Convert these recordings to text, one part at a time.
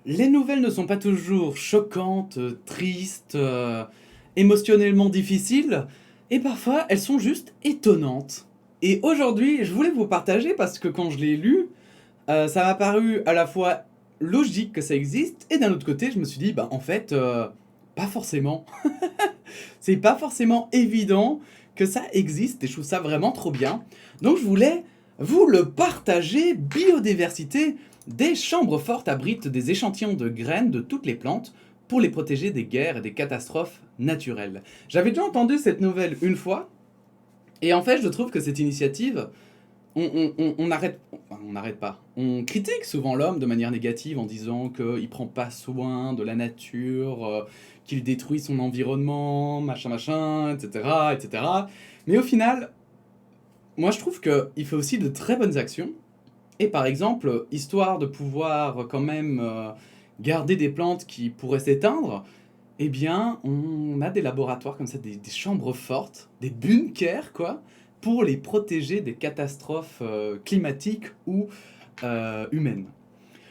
Les nouvelles ne sont pas toujours choquantes, tristes, émotionnellement difficiles, et parfois elles sont juste étonnantes. Et aujourd'hui, je voulais vous partager parce que quand je l'ai lu, ça m'a paru à la fois logique que ça existe, et d'un autre côté, je me suis dit, bah en fait, pas forcément. C'est pas forcément évident que ça existe, et je trouve ça vraiment trop bien. Donc je voulais vous le partager. Biodiversité, des chambres fortes abritent des échantillons de graines de toutes les plantes pour les protéger des guerres et des catastrophes naturelles. J'avais déjà entendu cette nouvelle une fois, et en fait je trouve que cette initiative, on n'arrête on n'arrête pas. On critique souvent l'homme de manière négative en disant qu'il prend pas soin de la nature, qu'il détruit son environnement, machin machin, etc., etc. Mais au final, moi je trouve qu'il fait aussi de très bonnes actions. Et par exemple, histoire de pouvoir quand même garder des plantes qui pourraient s'éteindre, eh bien, on a des laboratoires comme ça, des chambres fortes, des bunkers, quoi, pour les protéger des catastrophes climatiques ou humaines.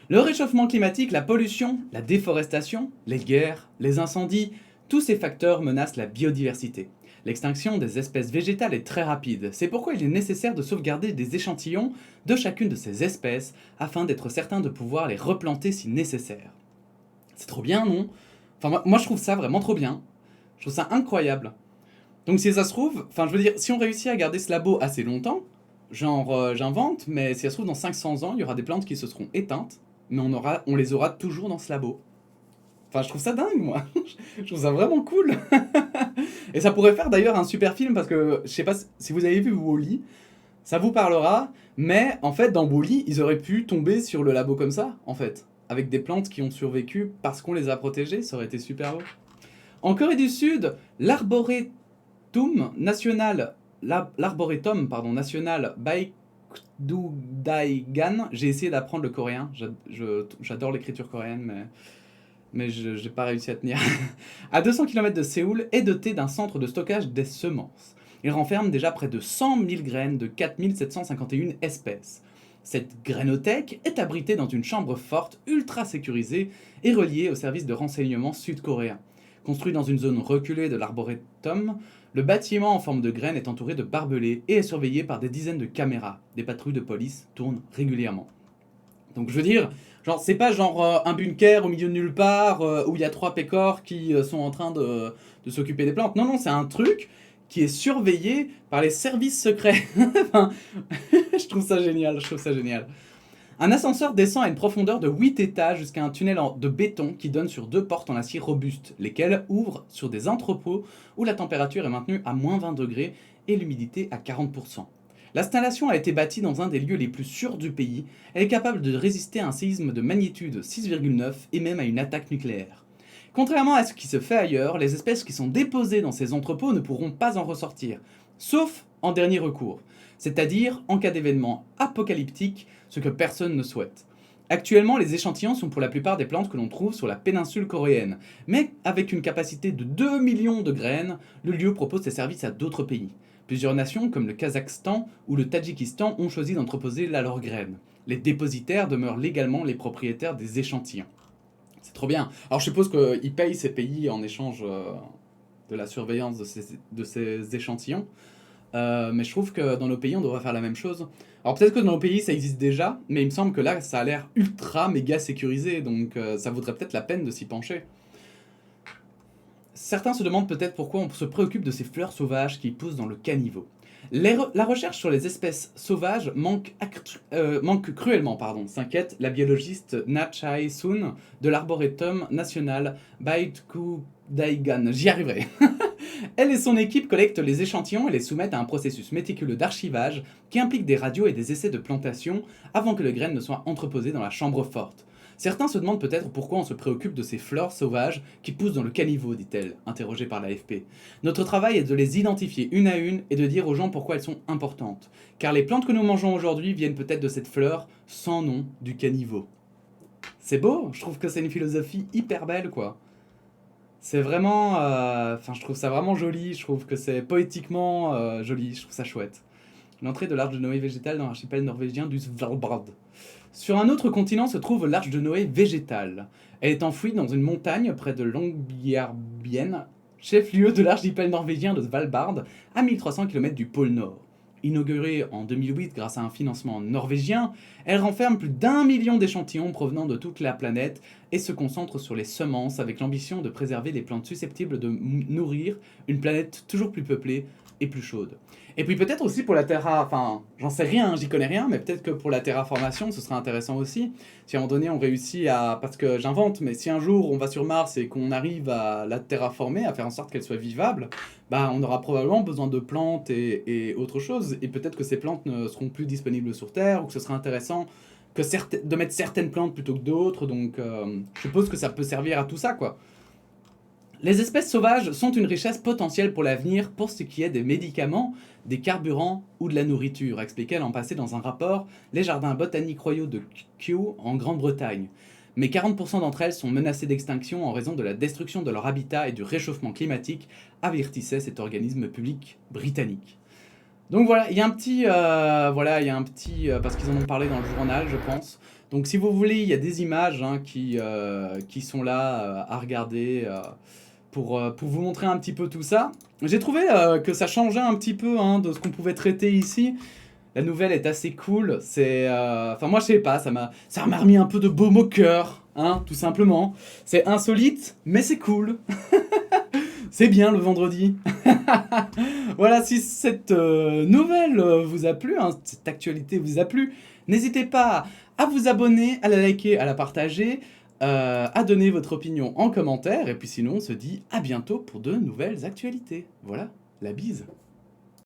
Le réchauffement climatique, la pollution, la déforestation, les guerres, les incendies, tous ces facteurs menacent la biodiversité. L'extinction des espèces végétales est très rapide, c'est pourquoi il est nécessaire de sauvegarder des échantillons de chacune de ces espèces afin d'être certain de pouvoir les replanter si nécessaire. C'est trop bien, non? Enfin, moi je trouve ça vraiment trop bien. Je trouve ça incroyable. Donc si ça se trouve, enfin je veux dire, si on réussit à garder ce labo assez longtemps, genre j'invente, mais si ça se trouve dans 500 ans, il y aura des plantes qui se seront éteintes, mais on les aura toujours dans ce labo. Enfin je trouve ça dingue moi. Je trouve ça vraiment cool. Et ça pourrait faire d'ailleurs un super film parce que je sais pas si vous avez vu Wall-E, ça vous parlera, mais en fait dans Wall-E, ils auraient pu tomber sur le labo comme ça, en fait, avec des plantes qui ont survécu parce qu'on les a protégées, ça aurait été super beau. En Corée du Sud, l'arboretum national, l'arboretum pardon, national Baekdudaigan, j'ai essayé d'apprendre le coréen, j'adore l'écriture coréenne, mais je n'ai pas réussi à tenir, à 200 km de Séoul, est doté d'un centre de stockage des semences. Il renferme déjà près de 100 000 graines de 4 751 espèces. Cette grainothèque est abritée dans une chambre forte, ultra sécurisée et reliée au service de renseignement sud-coréen. Construit dans une zone reculée de l'arboretum, le bâtiment en forme de graine est entouré de barbelés et est surveillé par des dizaines de caméras. Des patrouilles de police tournent régulièrement. Donc je veux dire, genre c'est pas genre un bunker au milieu de nulle part où il y a trois pécores qui sont en train de s'occuper des plantes. Non, non, c'est un truc qui est surveillé par les services secrets. Enfin, je trouve ça génial, je trouve ça génial. Un ascenseur descend à une profondeur de 8 étages jusqu'à un tunnel de béton qui donne sur deux portes en acier robuste, lesquelles ouvrent sur des entrepôts où la température est maintenue à moins 20 degrés et l'humidité à 40%. L'installation a été bâtie dans un des lieux les plus sûrs du pays. Elle est capable de résister à un séisme de magnitude 6,9 et même à une attaque nucléaire. Contrairement à ce qui se fait ailleurs, les espèces qui sont déposées dans ces entrepôts ne pourront pas en ressortir, sauf en dernier recours, c'est-à-dire en cas d'événement apocalyptique, ce que personne ne souhaite. Actuellement, les échantillons sont pour la plupart des plantes que l'on trouve sur la péninsule coréenne, mais avec une capacité de 2 millions de graines, le lieu propose ses services à d'autres pays. Plusieurs nations, comme le Kazakhstan ou le Tadjikistan, ont choisi d'entreposer là leurs graines. Les dépositaires demeurent légalement les propriétaires des échantillons. C'est trop bien. Alors je suppose qu'ils payent ces pays en échange de la surveillance de ces échantillons. Mais je trouve que dans nos pays, on devrait faire la même chose. Alors peut-être que dans nos pays, ça existe déjà, mais il me semble que là, ça a l'air ultra méga sécurisé, donc ça vaudrait peut-être la peine de s'y pencher. Certains se demandent peut-être pourquoi on se préoccupe de ces fleurs sauvages qui poussent dans le caniveau. La recherche sur les espèces sauvages manque cruellement, s'inquiète la biologiste Na Chae-sun de l'Arboretum national Baekdudaigan. J'y arriverai. Elle et son équipe collectent les échantillons et les soumettent à un processus méticuleux d'archivage qui implique des radios et des essais de plantation avant que les graines ne soient entreposées dans la chambre forte. Certains se demandent peut-être pourquoi on se préoccupe de ces fleurs sauvages qui poussent dans le caniveau, dit-elle, interrogée par l'AFP. Notre travail est de les identifier une à une et de dire aux gens pourquoi elles sont importantes. Car les plantes que nous mangeons aujourd'hui viennent peut-être de cette fleur sans nom du caniveau. C'est beau, je trouve que c'est une philosophie hyper belle, quoi. C'est vraiment. Enfin, je trouve ça vraiment joli, je trouve que c'est poétiquement joli, je trouve ça chouette. L'entrée de l'arche de Noé végétale dans l'archipel norvégien du Svalbard. Sur un autre continent se trouve l'Arche de Noé végétale. Elle est enfouie dans une montagne près de Longyearbyen, chef-lieu de l'archipel norvégien de Svalbard, à 1300 km du pôle Nord. Inaugurée en 2008 grâce à un financement norvégien, elle renferme plus d'1 million d'échantillons provenant de toute la planète et se concentre sur les semences avec l'ambition de préserver les plantes susceptibles de nourrir une planète toujours plus peuplée et plus chaude. Et puis peut-être aussi pour la enfin, j'en sais rien, j'y connais rien, mais peut-être que pour la terraformation, ce serait intéressant aussi. Si à un moment donné on réussit à, parce que j'invente, mais si un jour on va sur Mars et qu'on arrive à la terraformer, à faire en sorte qu'elle soit vivable, bah on aura probablement besoin de plantes et autre chose. Et peut-être que ces plantes ne seront plus disponibles sur Terre, ou que ce sera intéressant de mettre certaines plantes plutôt que d'autres. Donc je suppose que ça peut servir à tout ça, quoi. Les espèces sauvages sont une richesse potentielle pour l'avenir pour ce qui est des médicaments, des carburants ou de la nourriture, expliquait l'an passé dans un rapport les jardins botaniques royaux de Kew en Grande-Bretagne. Mais 40% d'entre elles sont menacées d'extinction en raison de la destruction de leur habitat et du réchauffement climatique, avertissait cet organisme public britannique. Donc voilà, il y a un petit, parce qu'ils en ont parlé dans le journal, je pense. Donc si vous voulez, il y a des images qui sont là à regarder pour vous montrer un petit peu tout ça. J'ai trouvé que ça changeait un petit peu de ce qu'on pouvait traiter ici. La nouvelle est assez cool. Enfin moi je sais pas, ça m'a remis un peu de baume au cœur, tout simplement. C'est insolite, mais c'est cool. C'est bien le vendredi. Voilà, si cette nouvelle vous a plu, cette actualité vous a plu, n'hésitez pas à vous abonner, à la liker, à la partager, à donner votre opinion en commentaire. Et puis sinon, on se dit à bientôt pour de nouvelles actualités. Voilà, la bise.